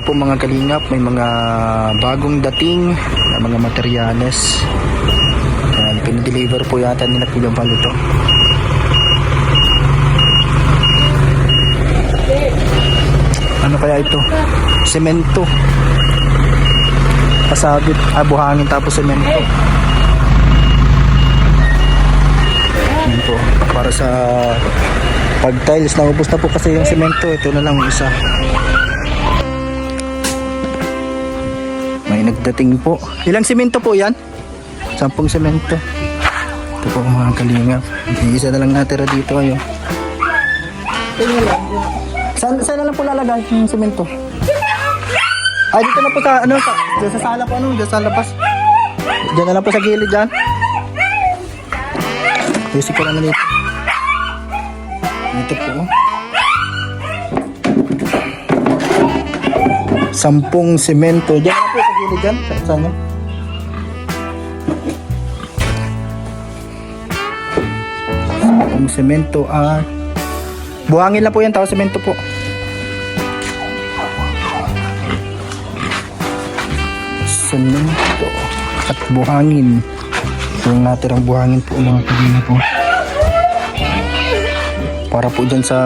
po mga kalingap, may mga bagong dating na mga materyales. Ayan, pinadeliver po yata nila Kuya Bal ito. Ano kaya ito? Semento. Pasabit, buhangin tapos semento. Ayan po, para sa pag tiles, naubos na po kasi yung semento. Ito na lang isa. May nagdating po. Ilang semento po yan? 10 semento. Ito po mga kalingap. Isa na lang natira dito ayo. Saan na lang po lalagay yung semento? Ay, dito na po sa ano, dyan sa sala po, ano, dyan sa labas. Dyan na lang po sa gilid dyan. Tusik ko lang na dito. Ito po. 10 semento. Diyan na po sa gilid dyan. Saan nyo? Sampung semento at buhangin lang po yan. Tao semento po. Semento at buhangin. Yung natirang buhangin po mga kabina po. Para po dyan sa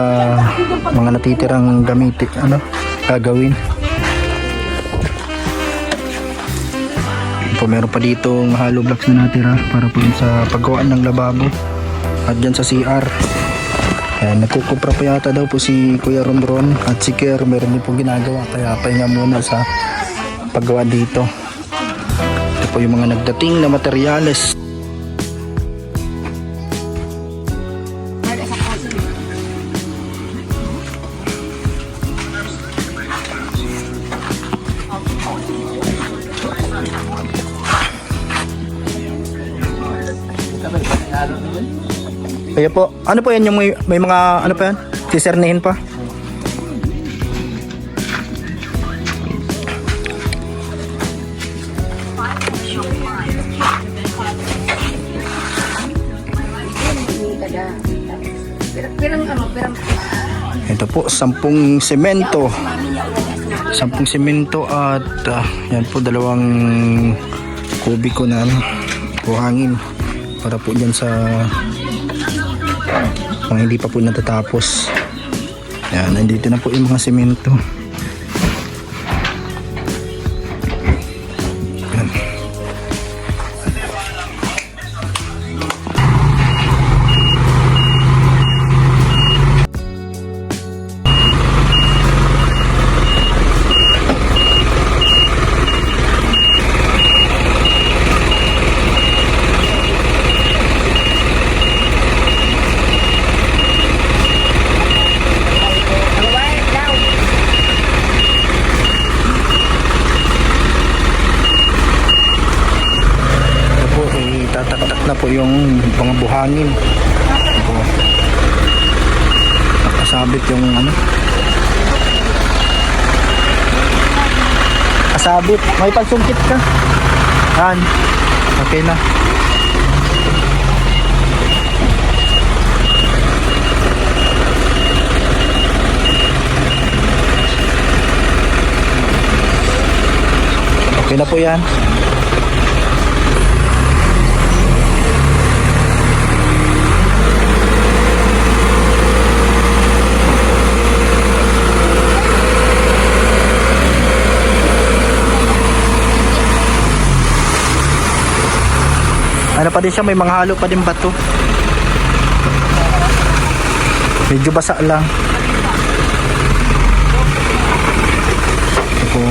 mga natitirang gamitin, ano, gagawin. Po, meron pa dito hollow blocks na natira para po yun sa paggawaan ng lababo at dyan sa CR. Ayan, nagkukupra po yata daw po si Kuya Ronron at si Kier, meron din po ginagawa, kaya pahinga muna sa paggawa dito. Ito po yung mga nagdating na materyales. Kaya po, ano po yan yung may mga ano pa yan? Sisernihin pa? Ito po, 10 semento. 10 semento at yan po, 2 kubiko na ano, buhangin para po dyan sa kung hindi pa po natatapos. Yan, nandito na po yung mga semento. Yan. Tatak na po yung mga buhangin. Nakasabit yung ano, kasabit, may pagsungkit ka yan, okay na. Okay na po yan. Ano pa din siya, may mga halo pa din bato. Medyo basa lang. Ito,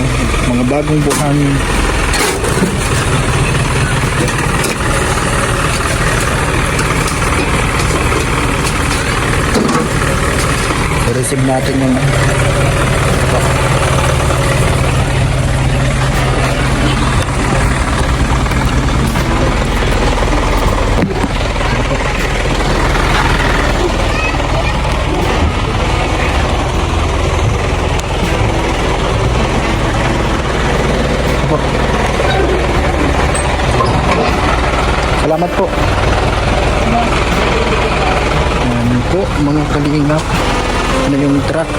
mga bagong buhangin. I-receive natin yung salamat po. Ayan po mga kalingap. Ano yung truck.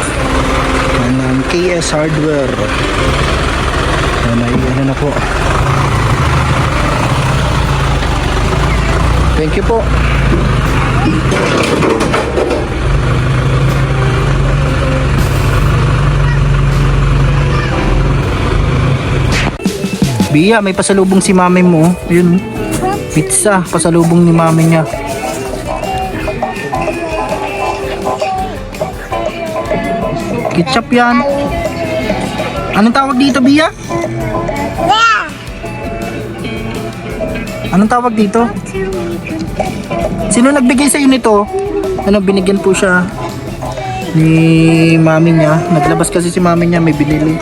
ng KS Hardware. Yan ay ano na po. Thank you po. Bia, may pasalubong si mami mo. Yun, pizza, pasalubong ni mami niya. Ketchup yan. Anong tawag dito, Bia? Anong tawag dito? Sino nagbigay sa'yo nito? Ano, binigyan po siya ni mami niya. Naglabas kasi si mami niya, may binili.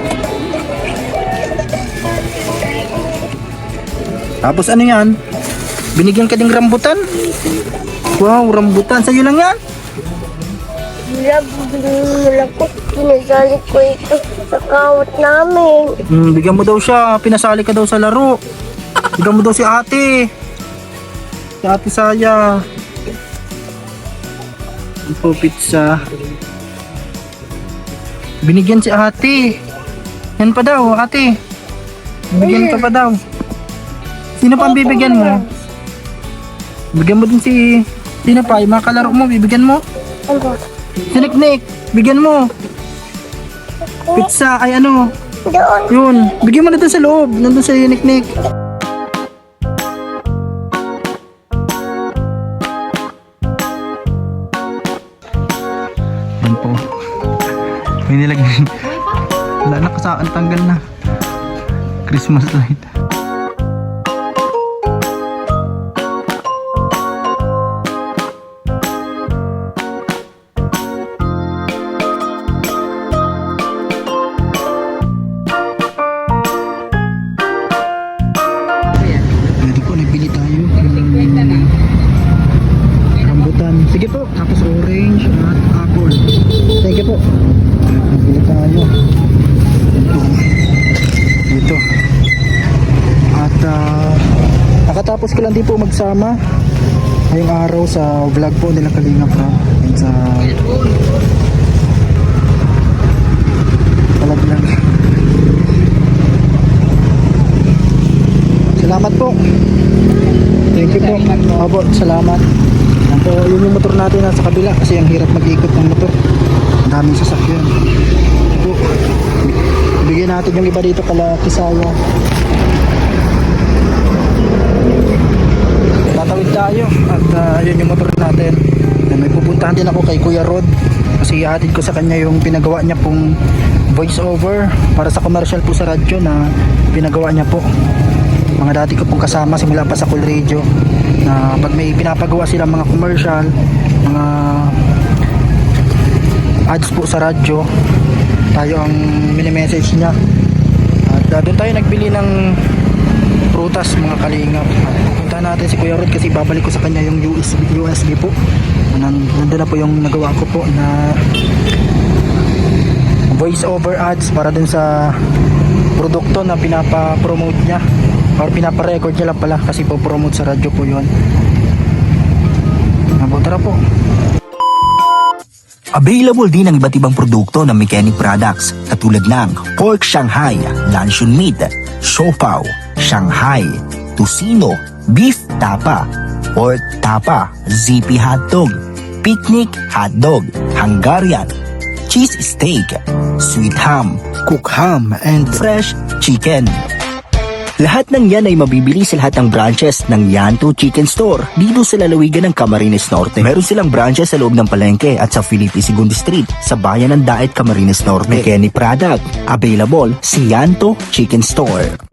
Tapos ano yan? Binigyan ka ding rambutan? Wow, rambutan. Sa'yo lang yan? Lang ko, pinasali ko ito sa kawat namin. Bigyan mo daw siya. Pinasali ka daw sa laro. Bigyan mo daw si ate. Si ate Saya. Ito, pizza. Binigyan si ate. Yan pa daw, ate. Bigyan ka pa daw. Sino pa ang bibigyan mo? Bigyan mo din si... Sino pa? Yung mga kalaro mo, bibigyan mo? Ano? Si Nick, bigyan mo. Pizza, ay ano? Doon. Yun, bigyan mo na doon sa loob. Nandun sa Nick. Yan po. May nilagyan. Wala na kasaan, tanggal na. Christmas light. Pwede po, nagbili tayo ng rambutan. Sige po, tapos orange at apple. Thank you po. Nagbili tayo. Dito. At nakatapos ko lang din po magsama ngayong araw sa vlog po nila Kalingap Rob. And sa vlog lang. Salamat po. Thank you po. Opo, salamat. Yan po, yun yung motor natin nasa kabila kasi ang hirap mag-ikot ng motor. Ang daming sasakyan. Po. Bigyan natin yung iba dito kala Kisaya. Tatawid tayo at yun yung motor natin. And may pupuntahan din ako kay Kuya Rod kasi ihatid ko sa kanya yung pinagawa niya pong voice over para sa commercial po sa radyo na pinagawa niya po. Mga dati ko pong kasama simula pa sa Cool Radio na pag may pinapagawa sila mga commercial, mga ads po sa radyo, tayo ang mini-message niya. At doon tayo nagbili ng prutas mga kalingap. At pupunta natin si Kuya Rod kasi babalik ko sa kanya yung USB po. Nandun na po yung nagawa ko po na voice over ads para dun sa produkto na pinapa-promote niya or pinapa-record niya lang pala kasi po promote sa radyo po yun. Tara po. Available din ang iba't ibang produkto ng mechanic products katulad ng pork Shanghai, luncheon meat, siopaw, Shanghai, tocino, beef tapa, pork tapa, zippy hotdog, picnic hotdog, Hungarian, cheese steak, sweet ham, Cook ham and fresh chicken. Lahat ng yan ay mabibili sa lahat ng branches ng Yanto Chicken Store dito sa lalawigan ng Camarines Norte. Meron silang branches sa loob ng palengke at sa Filipe Segundo Street sa bayan ng Daet, Camarines Norte. Mechanic product, available si Yanto Chicken Store.